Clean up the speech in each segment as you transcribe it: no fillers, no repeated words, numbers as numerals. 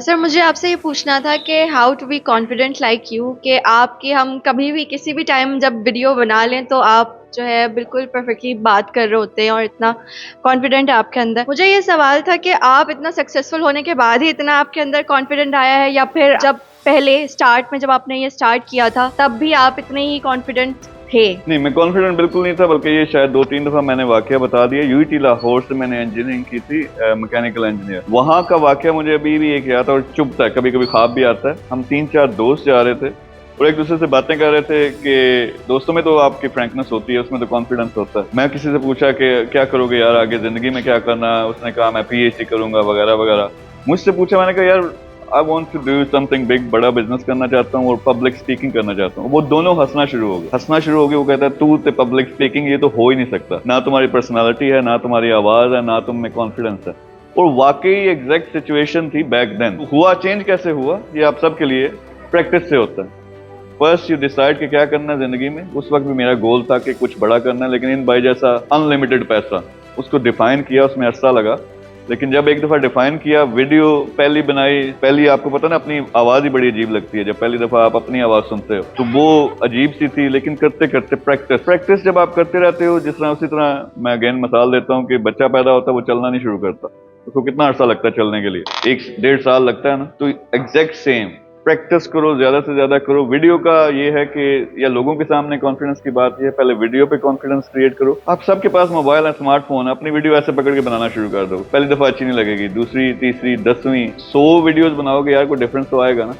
Sir मुझे आपसे ये पूछना था कि how to be confident like you कि आपकी हम कभी भी किसी भी टाइम जब वीडियो बना लें तो आप जो है बिल्कुल परफेक्टली बात कर रहे होते हैं और इतना कॉन्फिडेंट है आपके अंदर। मुझे ये सवाल था कि आप इतना सक्सेसफुल होने के बाद ही इतना आपके अंदर कॉन्फिडेंट आया है या फिर जब पहले स्टार्ट में जब आपने ये स्टार्ट किया था तब भी आप इतने ही कॉन्फिडेंट थे? नहीं, मैं कॉन्फिडेंट बिल्कुल नहीं था, बल्कि ये शायद 2-3 दफा मैंने वाकया बता दिया। यूईटी लाहौर से मैंने इंजीनियरिंग की थी, मैकेनिकल इंजीनियर। वहाँ का वाकया मुझे अभी भी एक याद है और चुभता है, कभी कभी ख्वाब भी आता है। हम 3-4 दोस्त जा रहे थे और एक दूसरे से बातें कर रहे थे कि दोस्तों में तो आपकी फ्रैंकनेस होती है, उसमें तो कॉन्फिडेंस होता है। मैं किसी से पूछा कि क्या करोगे यार आगे जिंदगी में, क्या करना है? उसने कहा मैं पीएचडी करूंगा वगैरह वगैरह। मुझसे पूछा, मैंने कहा यार I want to do something big, बड़ा बिजनेस करना चाहता हूँ और पब्लिक स्पीकिंग करना चाहता हूँ। वो दोनों हंसना शुरू हो गए। वो कहता है तू तो पब्लिक स्पीकिंग ये तो हो ही नहीं सकता, ना तुम्हारी पर्सनालिटी है, ना तुम्हारी आवाज है, ना तुम में कॉन्फिडेंस है। और वाकई एग्जैक्ट सिचुएशन थी बैक देन। हुआ चेंज कैसे हुआ ये आप सबके लिए प्रैक्टिस से होता है। फर्स्ट यू डिसाइड कि क्या करना है जिंदगी में। उस वक्त भी मेरा गोल था कि कुछ बड़ा करना है, लेकिन इन भाई जैसा अनलिमिटेड पैसा, उसको डिफाइन किया, उसमें अरसा लगा। लेकिन जब एक दफा डिफाइन किया, वीडियो पहली बनाई, पहली आपको पता ना अपनी आवाज ही बड़ी अजीब लगती है जब पहली दफा आप अपनी आवाज सुनते हो, तो वो अजीब सी थी। लेकिन करते करते प्रैक्टिस जब आप करते रहते हो, जिस तरह उसी तरह मैं अगेन मिसाल देता हूँ कि बच्चा पैदा होता है वो चलना नहीं शुरू करता, उसको कितना अरसा लगता है चलने के लिए? 1-1.5 साल लगता है ना। तो एग्जैक्ट सेम प्रैक्टिस करो, ज्यादा से ज्यादा करो। वीडियो का ये है कि या लोगों के सामने कॉन्फिडेंस की बात ये है, पहले वीडियो पे कॉन्फिडेंस क्रिएट करो। आप सबके पास मोबाइल है, स्मार्टफोन है, अपनी वीडियो ऐसे पकड़ के बनाना शुरू कर दो। पहली दफा अच्छी नहीं लगेगी, दूसरी, तीसरी, 10वीं 100 वीडियोस बनाओगे यार, कोई डिफरेंस तो आएगा ना।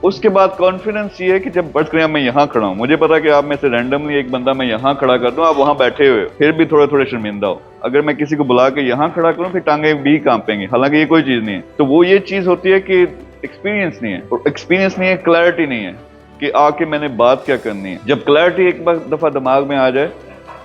उसके बाद कॉन्फिडेंस ये है कि जब बढ़ कर मैं यहाँ खड़ा हूँ, मुझे पता है कि आप में से रैंडमली एक बंदा मैं यहाँ खड़ा कर दूं, आप वहां बैठे हुए फिर भी थोड़े थोड़े शर्मिंदा हो। अगर मैं किसी को बुला के यहाँ खड़ा करूं, फिर टांगे भी कांपेंगी। हालांकि ये कोई चीज नहीं है। तो वो ये चीज होती है कि एक्सपीरियंस नहीं है, और एक्सपीरियंस नहीं है, क्लैरिटी नहीं है कि आके मैंने बात क्या करनी है। जब क्लैरिटी एक बार दफा दिमाग में आ जाए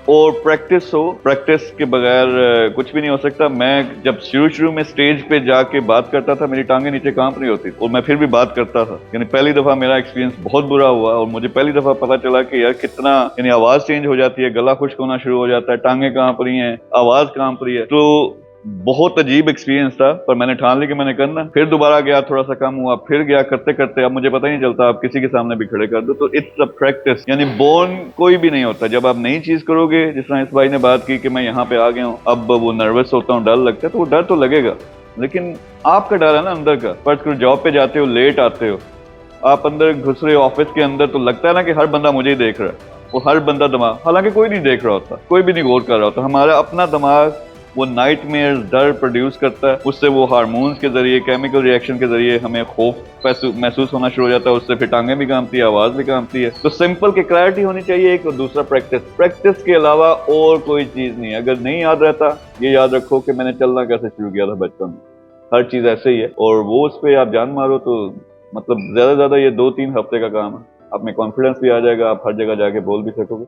और प्रैक्टिस हो, प्रैक्टिस के बगैर कुछ भी नहीं हो सकता। मैं जब शुरू में स्टेज पे जाके बात करता था, मेरी टांगे नीचे कांप रही होती और मैं फिर भी बात करता था। यानी पहली दफा मेरा एक्सपीरियंस बहुत बुरा हुआ और मुझे पहली दफा पता चला कि यार कितना, यानी आवाज चेंज हो जाती है, गला खुश्क होना शुरू हो जाता है, टांगे कांप रही हैं, आवाज कांप रही है। तो बहुत अजीब एक्सपीरियंस था, पर मैंने ठान ली कि मैंने करना। फिर दोबारा गया, थोड़ा सा कम हुआ, फिर गया, करते करते अब मुझे पता ही नहीं चलता, आप किसी के सामने भी खड़े कर दो। तो इट्स अ प्रैक्टिस, यानी बोर्न कोई भी नहीं होता। जब आप नई चीज करोगे, जिस तरह इस भाई ने बात की कि मैं यहाँ पे आ गया हूँ, अब वो नर्वस होता हूँ, डर लगता है, तो वो डर तो लगेगा, लेकिन आपका डर है ना अंदर का। पर जॉब पे जाते हो, लेट आते हो, आप अंदर घुस रहे हो ऑफिस के अंदर, तो लगता है ना कि हर बंदा मुझे ही देख रहा है, वो हर बंदा दिमाग, हालांकि कोई नहीं देख रहा होता, कोई भी नहीं गौर कर रहा होता। हमारा अपना दिमाग वो नाइटमेयर डर प्रोड्यूस करता है, उससे वो हार्मोन्स के जरिए, केमिकल रिएक्शन के जरिए हमें खौफ महसूस होना शुरू हो जाता है। उससे फिर टांगे भी कांपती है, आवाज भी कांपती है। तो सिंपल की क्लैरिटी होनी चाहिए एक, और दूसरा प्रैक्टिस के अलावा और कोई चीज नहीं। अगर नहीं याद रहता, ये याद रखो कि मैंने चलना कैसे शुरू किया था बचपन में, हर चीज ऐसे ही है। और वो उस पर आप जान मारो तो मतलब ज्यादा से ज्यादा ये 2-3 हफ्ते का काम है, आप में कॉन्फिडेंस भी आ जाएगा, आप हर जगह जाके बोल भी सकोगे।